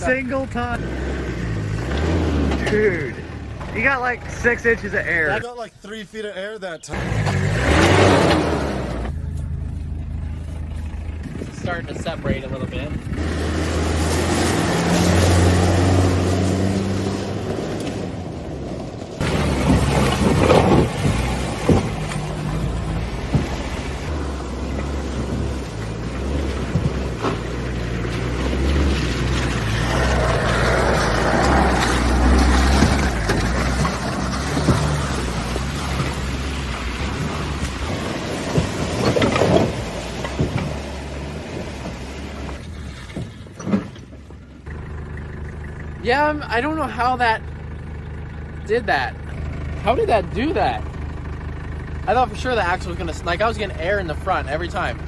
single time. Dude, you got like 6 inches of air. I got like 3 feet of air that time. It's starting to separate a little bit. Yeah, I don't know how that did that. How did that do that? I thought for sure the axle was gonna, like I was getting air in the front every time.